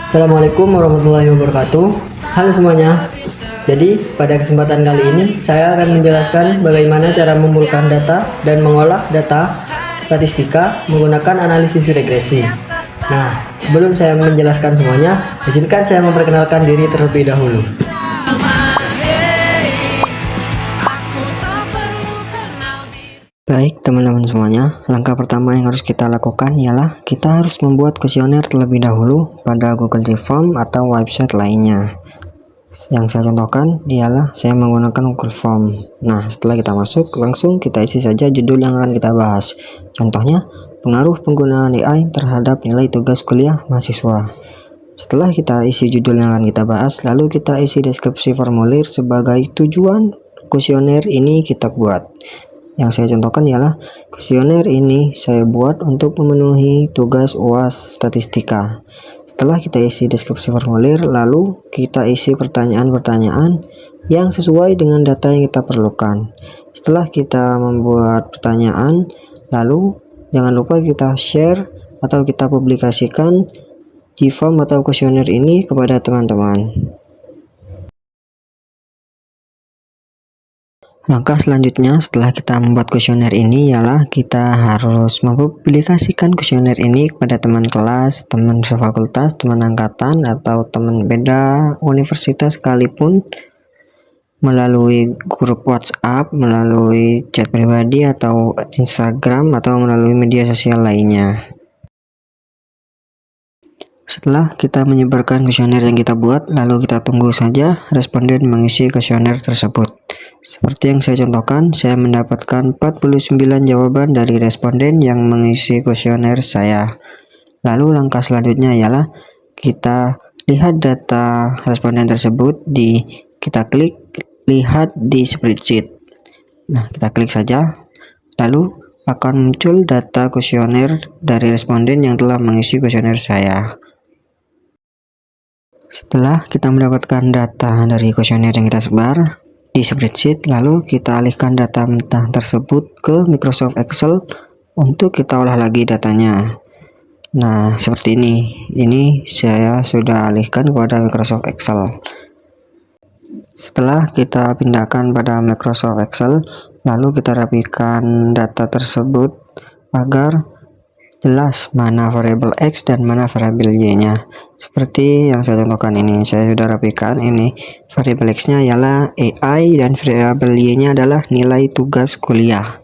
Assalamualaikum warahmatullahi wabarakatuh. Halo semuanya. Jadi, pada kesempatan kali ini saya akan menjelaskan bagaimana cara mengumpulkan data dan mengolah data statistika menggunakan analisis regresi. Nah, sebelum saya menjelaskan semuanya, izinkan saya memperkenalkan diri terlebih dahulu. Baik teman-teman semuanya, langkah pertama yang harus kita lakukan ialah kita harus membuat kuesioner terlebih dahulu pada Google Form atau website lainnya. Yang saya contohkan ialah saya menggunakan Google Form. Nah, setelah kita masuk, langsung kita isi saja judul yang akan kita bahas. Contohnya, pengaruh penggunaan AI terhadap nilai tugas kuliah mahasiswa. Setelah kita isi judul yang akan kita bahas, lalu kita isi deskripsi formulir sebagai tujuan kuesioner ini kita buat. Yang saya contohkan ialah kuesioner ini saya buat untuk memenuhi tugas UAS statistika. Setelah kita isi deskripsi formulir, lalu kita isi pertanyaan-pertanyaan yang sesuai dengan data yang kita perlukan. Setelah kita membuat pertanyaan, lalu jangan lupa kita share atau kita publikasikan di form atau kuesioner ini kepada teman-teman. Langkah selanjutnya setelah kita membuat kuesioner ini ialah kita harus mempublikasikan kuesioner ini kepada teman kelas, teman fakultas, teman angkatan, atau teman beda universitas sekalipun melalui grup WhatsApp, melalui chat pribadi atau Instagram, atau melalui media sosial lainnya. Setelah kita menyebarkan kuesioner yang kita buat, lalu kita tunggu saja responden mengisi kuesioner tersebut. Seperti yang saya contohkan, saya mendapatkan 49 jawaban dari responden yang mengisi kuesioner saya. Lalu langkah selanjutnya ialah kita lihat data responden tersebut kita klik lihat di spreadsheet. Nah, kita klik saja, lalu akan muncul data kuesioner dari responden yang telah mengisi kuesioner saya. Setelah kita mendapatkan data dari kuesioner yang kita sebar di spreadsheet, lalu kita alihkan data mentah tersebut ke Microsoft Excel untuk kita olah lagi datanya. Nah, seperti ini. Ini saya sudah alihkan kepada Microsoft Excel. Setelah kita pindahkan pada Microsoft Excel, lalu kita rapikan data tersebut agar jelas mana variabel X dan mana variabel Y-nya. Seperti yang saya contohkan ini, saya sudah rapikan. Ini variabel X-nya ialah AI dan variabel Y-nya adalah nilai tugas kuliah.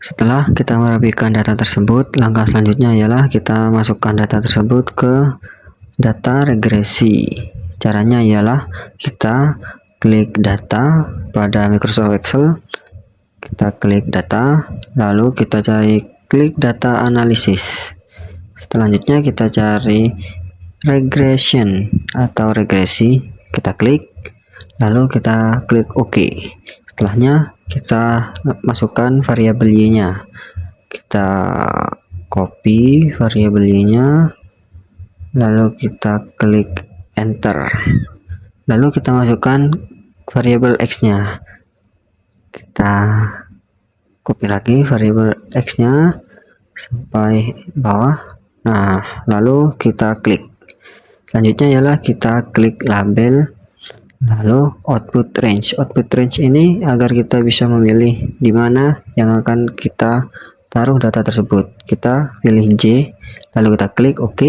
Setelah kita merapikan data tersebut, langkah selanjutnya ialah kita masukkan data tersebut ke data regresi. Caranya ialah kita klik data pada Microsoft Excel, kita klik data, lalu kita klik data analisis. Selanjutnya kita cari regression atau regresi, kita klik, lalu kita klik OK. Setelahnya kita masukkan variabel Y-nya, kita copy variabel Y-nya, lalu kita klik enter, lalu kita masukkan variabel X-nya, kita copy lagi variabel X-nya sampai bawah. Nah, lalu kita klik. Selanjutnya ialah kita klik label, lalu output range. Output range ini agar kita bisa memilih di mana yang akan kita taruh data tersebut. Kita pilih J, lalu kita klik OK.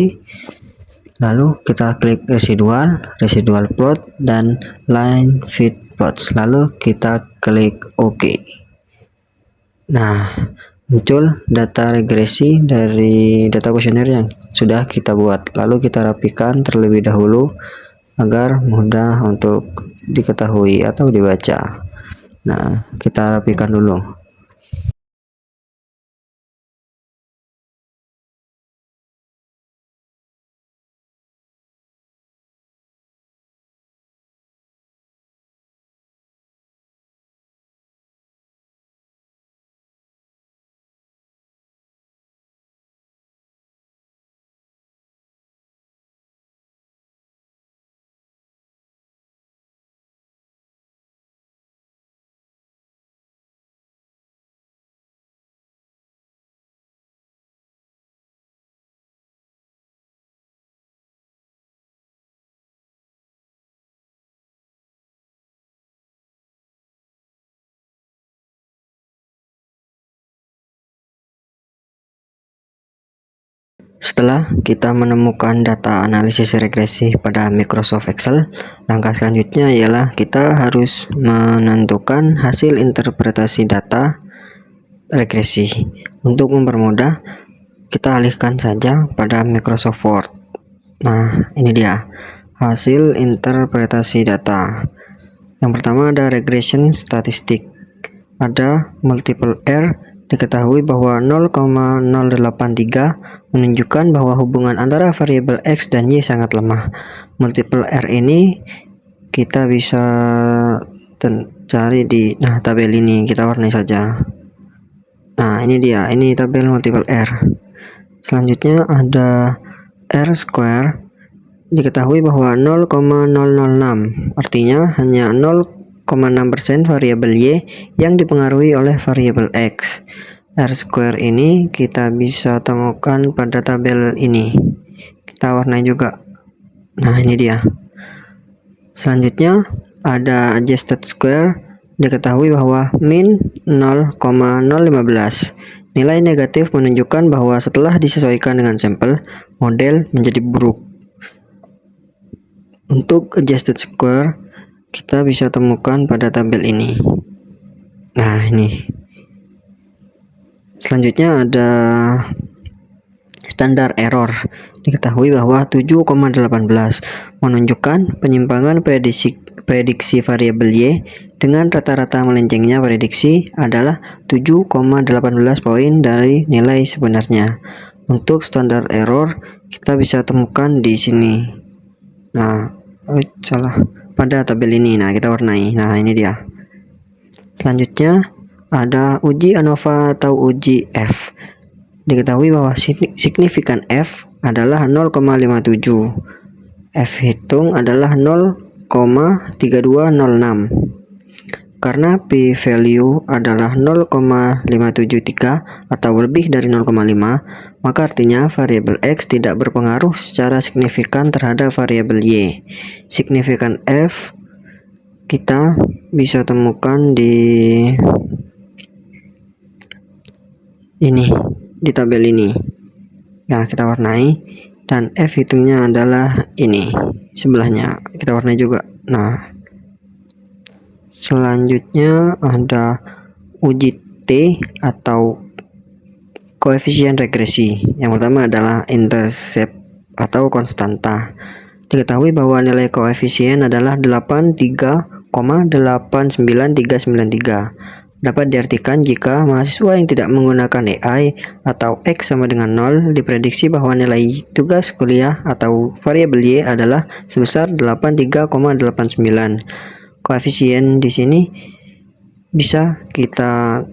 Lalu kita klik residual plot, dan line fit plots. Lalu kita klik OK. Nah, muncul data regresi dari data kuesioner yang sudah kita buat. Lalu kita rapikan terlebih dahulu agar mudah untuk diketahui atau dibaca. Nah, kita rapikan dulu. Setelah kita menemukan data analisis regresi pada Microsoft Excel, langkah selanjutnya ialah kita harus menentukan hasil interpretasi data regresi. Untuk mempermudah, kita alihkan saja pada Microsoft Word. Nah, ini dia hasil interpretasi data. Yang pertama ada regression statistik, ada multiple error. Diketahui bahwa 0,083 menunjukkan bahwa hubungan antara variabel X dan Y sangat lemah. Multiple R ini kita bisa cari di tabel ini, kita warnai saja. Nah, ini dia, ini tabel multiple R. Selanjutnya ada R square. Diketahui bahwa 0,006 artinya hanya 0,6% variabel Y yang dipengaruhi oleh variabel X. R square ini kita bisa temukan pada tabel ini, kita warnai juga. Nah, ini dia. Selanjutnya ada adjusted square. Diketahui bahwa min 0,015. Nilai negatif menunjukkan bahwa setelah disesuaikan dengan sampel, model menjadi buruk. Untuk adjusted square kita bisa temukan pada tabel ini. Nah, ini. Selanjutnya ada standar error. Diketahui bahwa 7,18 menunjukkan penyimpangan prediksi variabel Y dengan rata-rata melencengnya prediksi adalah 7,18 poin dari nilai sebenarnya. Untuk standar error kita bisa temukan di sini. Nah, salah, pada tabel ini. Nah, kita warnai. Nah, ini dia. Selanjutnya ada uji ANOVA atau uji F. Diketahui bahwa signifikan F adalah 0,57. F hitung adalah 0,3206. Karena P value adalah 0,573 atau lebih dari 0,5, maka artinya variabel X tidak berpengaruh secara signifikan terhadap variabel Y. Signifikan F kita bisa temukan di ini, di tabel ini. Nah, kita warnai, dan F hitungnya adalah ini, sebelahnya kita warnai juga. Nah, selanjutnya ada uji T atau koefisien regresi. Yang pertama adalah intercept atau konstanta. Diketahui bahwa nilai koefisien adalah 83,89393. Dapat diartikan jika mahasiswa yang tidak menggunakan AI atau X sama dengan 0 diprediksi bahwa nilai tugas kuliah atau variabel Y adalah sebesar 83,89. Koefisien di sini bisa kita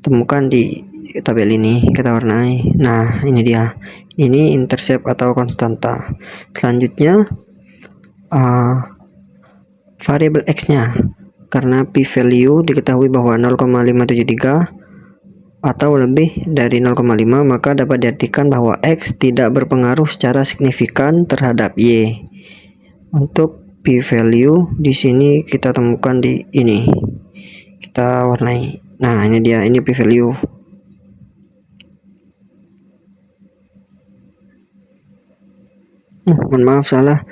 temukan di tabel ini, kita warnai. Nah, ini dia. Ini intercept atau konstanta. Selanjutnya variabel X-nya. Karena P value diketahui bahwa 0,573 atau lebih dari 0,5, maka dapat diartikan bahwa X tidak berpengaruh secara signifikan terhadap Y. Untuk P value di sini kita temukan di ini, kita warnai. Nah, ini dia, ini P value. Mohon maaf, salah.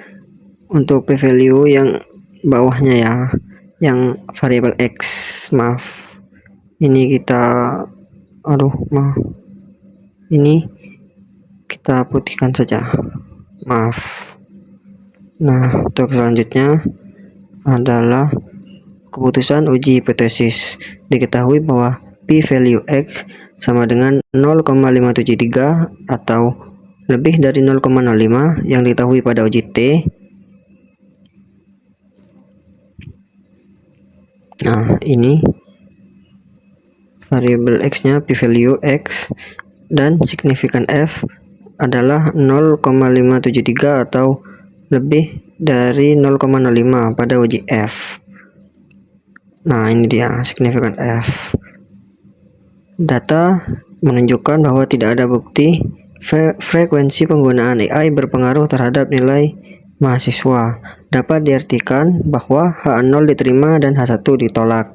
Untuk P value yang bawahnya ya, yang variabel X, maaf. Ini kita, maaf, ini kita putihkan saja, maaf. Nah, untuk selanjutnya adalah keputusan uji hipotesis. Diketahui bahwa P value X sama dengan 0,573 atau lebih dari 0,05 yang diketahui pada uji T. Nah, ini variabel X-nya, P value X, dan signifikan F adalah 0,573 atau lebih dari 0,05 pada uji F. Nah, ini dia signifikan F. Data menunjukkan bahwa tidak ada bukti frekuensi penggunaan AI berpengaruh terhadap nilai mahasiswa. Dapat diartikan bahwa H0 diterima dan H1 ditolak.